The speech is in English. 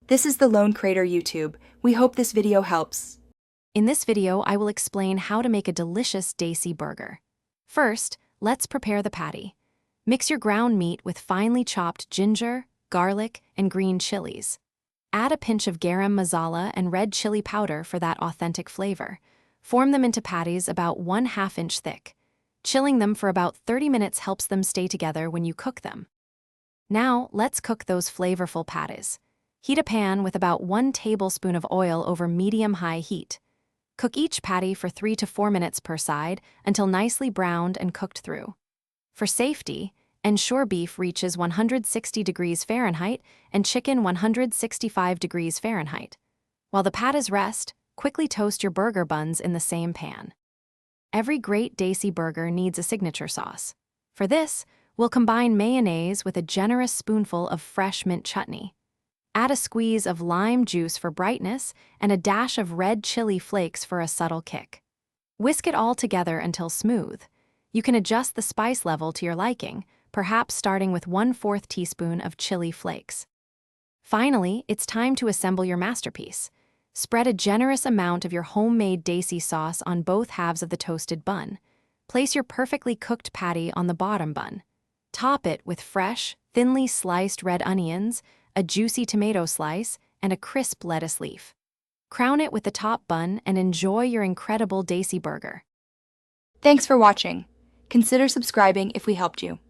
This is the Lone Crater YouTube. We hope this video helps. In this video, I will explain how to make a delicious Desi burger. First, let's prepare the patty. Mix your ground meat with finely chopped ginger, garlic, and green chilies. Add a pinch of garam masala and red chili powder for that authentic flavor. Form them into patties about 1/2 inch thick. Chilling them for about 30 minutes helps them stay together when you cook them. Now, let's cook those flavorful patties. Heat a pan with about 1 tablespoon of oil over medium-high heat. Cook each patty for 3 to 4 minutes per side until nicely browned and cooked through. For safety, ensure beef reaches 160 degrees Fahrenheit and chicken 165 degrees Fahrenheit. While the patties rest, quickly toast your burger buns in the same pan. Every great Desi burger needs a signature sauce. For this, we'll combine mayonnaise with a generous spoonful of fresh mint chutney. Add a squeeze of lime juice for brightness and a dash of red chili flakes for a subtle kick. Whisk it all together until smooth. You can adjust the spice level to your liking, perhaps starting with 1/4 teaspoon of chili flakes. Finally, it's time to assemble your masterpiece. Spread a generous amount of your homemade Desi sauce on both halves of the toasted bun. Place your perfectly cooked patty on the bottom bun. Top it with fresh, thinly sliced red onions, a juicy tomato slice, and a crisp lettuce leaf. Crown it with the top bun and enjoy your incredible Desi burger. Thanks for watching. Consider subscribing if we helped you.